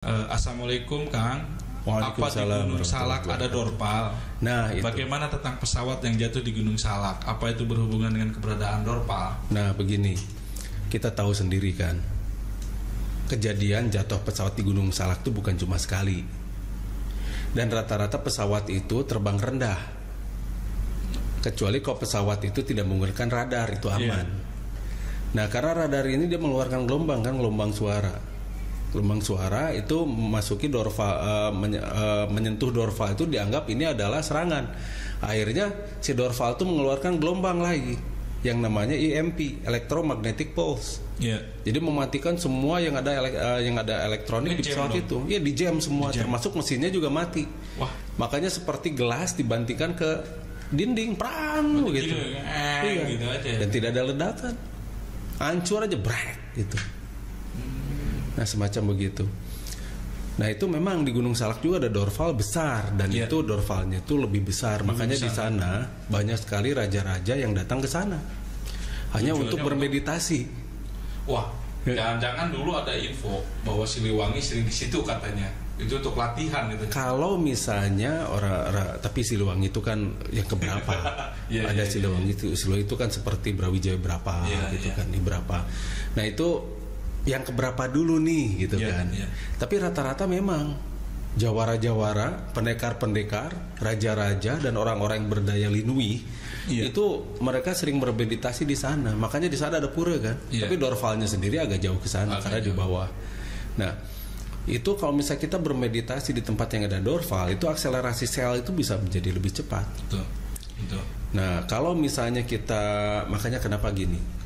Assalamualaikum Kang. Apa di Waalaikumsalam Gunung Salak ada dorpal? Nah, itu. Bagaimana tentang pesawat yang jatuh di Gunung Salak? Apa itu berhubungan dengan keberadaan dorpal? Nah, begini, kita tahu sendiri kan, kejadian jatuh pesawat di Gunung Salak itu bukan cuma sekali, dan rata-rata pesawat itu terbang rendah, kecuali kalau pesawat itu tidak menggunakan radar, itu aman. Nah, karena radar ini dia mengeluarkan gelombang kan, gelombang suara. Gelombang suara itu memasuki dorval, menyentuh dorval itu dianggap ini adalah serangan. Akhirnya si dorval itu mengeluarkan gelombang lagi yang namanya EMP, electromagnetic pulse. Jadi mematikan semua yang ada elektronik di pesawat itu. Ya, di jam semua, termasuk mesinnya juga mati. Wah. Makanya seperti gelas dibantingkan ke dinding, prang gitu. Iya. Gitu aja. Dan tidak ada ledakan. Hancur aja, brek gitu. Nah, semacam begitu. Nah, itu memang di Gunung Salak juga ada dorval besar, dan itu dorvalnya itu lebih besar. Makanya di sana banyak sekali raja-raja yang datang ke sana hanya untuk bermeditasi. Wah, jangan-jangan dulu ada info bahwa Siliwangi sering di situ katanya. Itu untuk latihan gitu. Kalau misalnya tapi Siliwangi itu kan yang keberapa? Ada Siliwangi itu kan seperti Brawijaya berapa gitu kan, di berapa. Nah, itu yang keberapa dulu nih gitu kan. Tapi rata-rata memang jawara-jawara, pendekar-pendekar, raja-raja dan orang-orang yang berdaya linui itu mereka sering bermeditasi di sana. Makanya di sana ada pura kan. Tapi dorvalnya sendiri agak jauh ke sana karena di bawah. Nah, itu kalau misalnya kita bermeditasi di tempat yang ada dorval, itu akselerasi sel itu bisa menjadi lebih cepat. Betul. Nah, kalau misalnya makanya kenapa gini?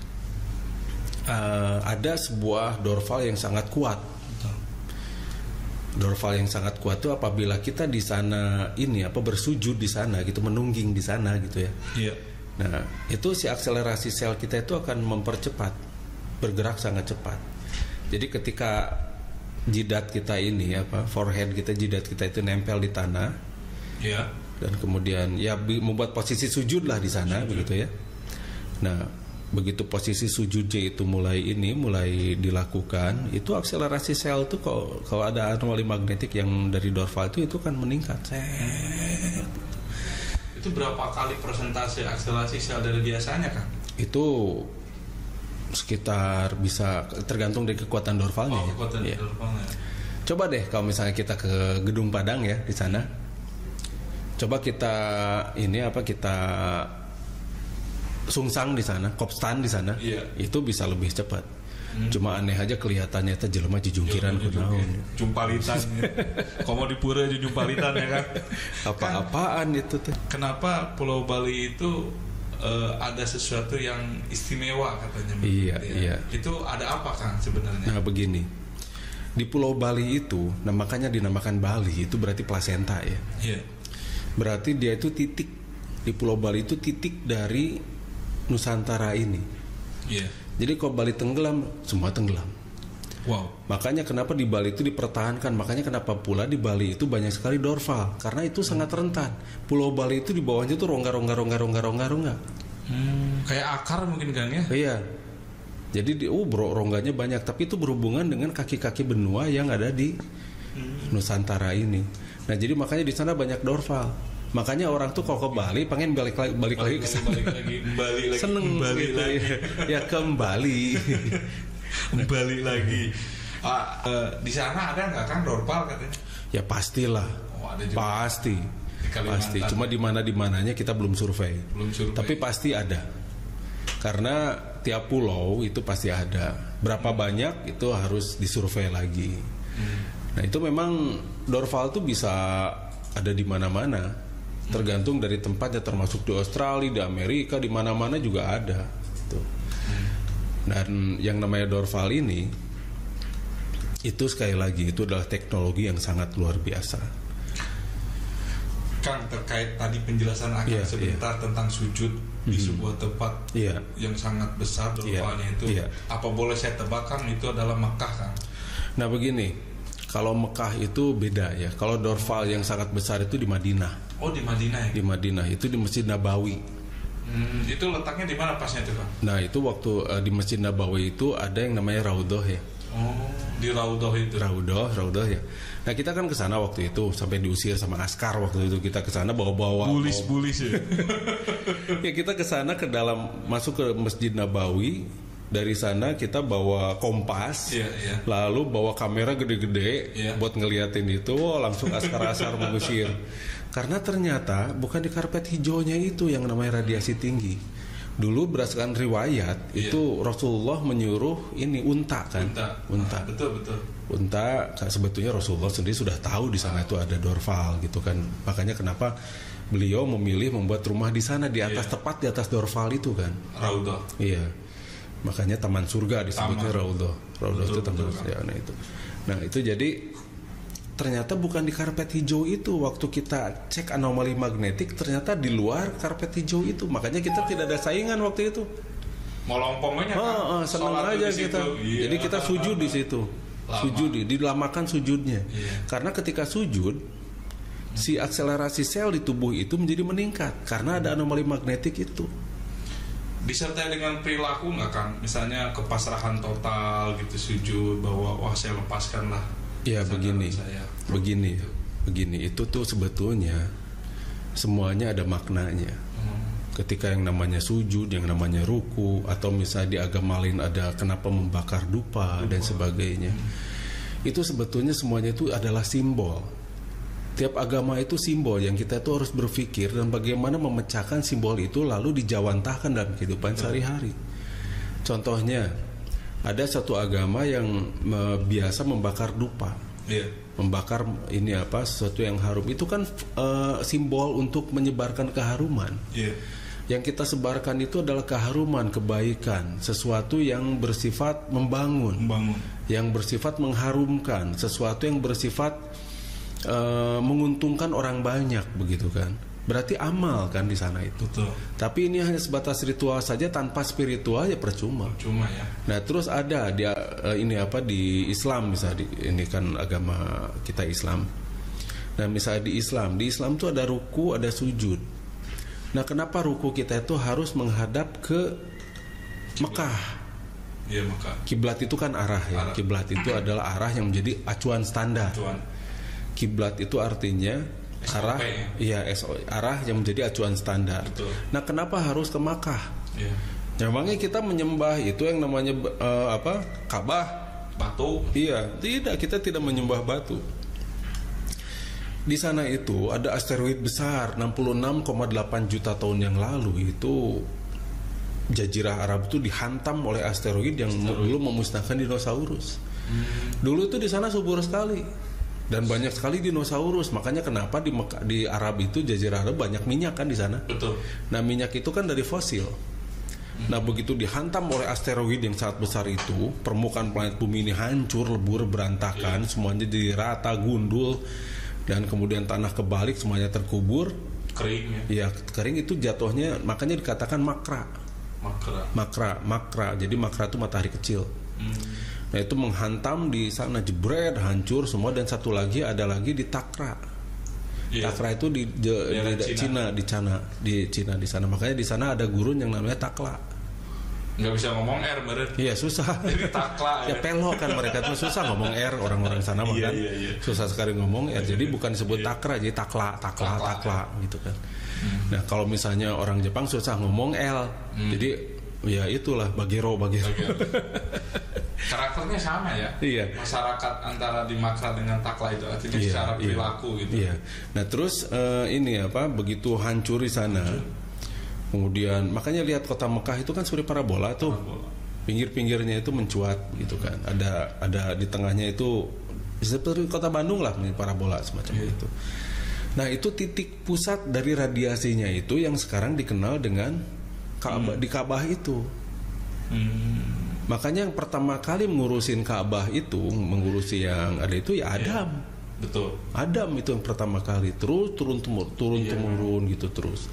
Ada sebuah dorval yang sangat kuat. Dorval yang sangat kuat itu apabila kita di sana bersujud di sana gitu, menungging di sana gitu ya. Nah, itu si akselerasi sel kita itu akan mempercepat, bergerak sangat cepat. Jadi ketika jidat kita forehead kita, jidat kita itu nempel di tanah, dan kemudian membuat posisi sujud lah di sana, begitu ya. Nah, begitu posisi sujudnya itu mulai dilakukan, itu akselerasi sel itu kalau ada anomali magnetik yang dari dorval itu kan meningkat. Itu berapa kali persentase akselerasi sel dari biasanya kan? Itu sekitar bisa tergantung dari kekuatan dorvalnya. Dorvalnya. Coba deh kalau misalnya kita ke Gedung Padang ya di sana. Coba kita kita sungsang di sana, kopstan di sana, itu bisa lebih cepat. Cuma aneh aja kelihatannya itu jelema jujungkiran kunaon. Jumpalitan. Komo di pura aja jumpalitan ya kan. Apa-apaan itu tuh. Kenapa Pulau Bali itu ada sesuatu yang istimewa katanya? Iya. Itu ada apa Kang sebenarnya? Nah, begini. Di Pulau Bali itu, makanya dinamakan Bali, itu berarti plasenta ya. Berarti dia itu titik. Di Pulau Bali itu titik dari Nusantara ini. Jadi kalau Bali tenggelam, semua tenggelam. Wow. Makanya kenapa di Bali itu dipertahankan. Makanya kenapa pula di Bali itu banyak sekali dorval, karena itu sangat rentan. Pulau Bali itu di bawahnya itu rongga. Kayak akar mungkin kan ya? Iya. Jadi rongganya banyak, tapi itu berhubungan dengan kaki-kaki benua yang ada di Nusantara ini. Nah, jadi makanya di sana banyak dorval. Makanya orang tuh kalau ke Bali pengen balik lagi ke sana. Balik lagi. Seneng gitu ya kembali. Balik lagi. Di sana ada nggak kan dorpal katanya? Ya pastilah. Ada juga. Pasti. Cuma di mananya kita belum survei. Tapi pasti ada. Karena tiap pulau itu pasti ada. Berapa banyak itu harus disurvei lagi. Nah, itu memang dorval tuh bisa ada di mana-mana. Tergantung dari tempatnya, termasuk di Australia, di Amerika, di mana-mana juga ada. Dan yang namanya dorval ini, itu sekali lagi itu adalah teknologi yang sangat luar biasa. Kang, terkait tadi penjelasan Akang sebentar tentang sujud di sebuah tempat yang sangat besar dorvalnya itu, apa boleh saya tebak Kang itu adalah Mekah Kang? Nah, begini. Kalau Mekah itu beda ya. Kalau dorval yang sangat besar itu di Madinah. Oh, di Madinah ya? Di Madinah itu di Masjid Nabawi. Itu letaknya di mana pasnya itu Kang? Nah, itu waktu di Masjid Nabawi itu ada yang namanya Raudhah ya. Oh, di Raudhah itu. Raudhah ya. Nah kita kan ke sana waktu itu sampai diusir sama askar waktu itu, kita ke sana bawa-bawa bulis ya. Ya kita ke sana ke dalam, masuk ke Masjid Nabawi. Dari sana kita bawa kompas, lalu bawa kamera gede-gede buat ngeliatin itu, langsung askar-askar mengusir. Karena ternyata bukan di karpet hijaunya itu yang namanya radiasi tinggi. Dulu berdasarkan riwayat itu Rasulullah menyuruh ini unta kan, unta. Betul. Unta, sebetulnya Rasulullah sendiri sudah tahu di sana itu ada Dorval gitu kan. Makanya kenapa beliau memilih membuat rumah di sana di atas, tepat di atas Dorval itu kan. Raudhah. Iya. Makanya taman surga disebutnya Raudhah. Raudhah itu taman surga. Nah itu jadi ternyata bukan di karpet hijau itu. Waktu kita cek anomali magnetik ternyata di luar karpet hijau itu. Makanya kita tidak ada saingan waktu itu. Mau lompongnya kan? Senang aja kita. Jadi kita sujud di situ. Sujud, dilamakan sujudnya. Karena ketika sujud, si akselerasi sel di tubuh itu menjadi meningkat karena ada anomali magnetik itu. Disertai dengan perilaku nggak kan, misalnya kepasrahan total gitu, sujud bahwa wah saya lepaskan lah. Ya begini itu tuh sebetulnya semuanya ada maknanya. Ketika yang namanya sujud, yang namanya ruku, atau misalnya di agama lain ada kenapa membakar dupa dan sebagainya, itu sebetulnya semuanya itu adalah simbol. Tiap agama itu simbol yang kita tuh harus berpikir dan bagaimana memecahkan simbol itu lalu dijawantahkan dalam kehidupan sehari-hari. Contohnya, ada satu agama yang biasa membakar dupa, membakar ini apa, sesuatu yang harum. Itu kan simbol untuk menyebarkan keharuman. Yang kita sebarkan itu adalah keharuman, kebaikan, sesuatu yang bersifat membangun, yang bersifat mengharumkan, sesuatu yang bersifat menguntungkan orang banyak, begitu kan? Berarti amal kan di sana itu. Betul. Tapi ini hanya sebatas ritual saja, tanpa spiritual ya percuma. Cuma ya. Nah terus ada dia ini apa di Islam misalnya, ini kan agama kita Islam. Nah misalnya di Islam tuh ada ruku, ada sujud. Nah kenapa ruku kita itu harus menghadap ke Mekah? Iya Mekah. Kiblat itu kan arah ya. Kiblat itu adalah arah yang menjadi acuan standar. Kiblat itu artinya arah, arah yang menjadi acuan standar. Betul. Nah, kenapa harus ke Makkah? Memangnya kita menyembah itu yang namanya Ka'bah, batu? Iya, tidak, kita tidak menyembah batu. Di sana itu ada asteroid besar 66,8 juta tahun yang lalu itu Jazirah Arab itu dihantam oleh asteroid yang dulu memusnahkan dinosaurus. Dulu itu di sana subur sekali. Dan banyak sekali dinosaurus, makanya kenapa di Arab itu Jazirah Arab banyak minyak kan di sana. Betul. Nah minyak itu kan dari fosil. Nah begitu dihantam oleh asteroid yang sangat besar itu, permukaan planet bumi ini hancur, lebur, berantakan, semuanya jadi rata, gundul, dan kemudian tanah kebalik, semuanya terkubur. Kering ya. Ya kering itu jatuhnya, makanya dikatakan makra. Makra. Jadi makra itu matahari kecil. Nah itu menghantam di sana, jebret, hancur semua. Dan satu lagi ada lagi di Takra. Takra itu di Cina di sana. Makanya di sana ada gurun yang namanya Takla. Nggak bisa ngomong R bener. Iya susah. Jadi Takla. Ya pelok kan mereka tuh susah ngomong R, orang-orang sana kan. Susah sekali ngomong R. Jadi bukan disebut Takra, jadi Takla gitu kan. Nah kalau misalnya orang Jepang susah ngomong L. Jadi ya itulah Bagero. Karakternya sama ya. Iya. Masyarakat antara di Makra dengan Takla itu artinya secara perilaku gitu. Iya. Nah terus begitu hancur di sana. Kemudian makanya lihat kota Mekah itu kan seperti parabola tuh. Pinggir-pinggirnya itu mencuat gitu kan. Ada di tengahnya itu seperti kota Bandung lah, parabola semacam itu. Nah itu titik pusat dari radiasinya itu yang sekarang dikenal dengan Ka'bah, di Ka'bah itu. Makanya yang pertama kali mengurusin Ka'bah itu, mengurusi yang ada itu ya Adam. Betul. Adam itu yang pertama kali, terus turun temurun gitu terus.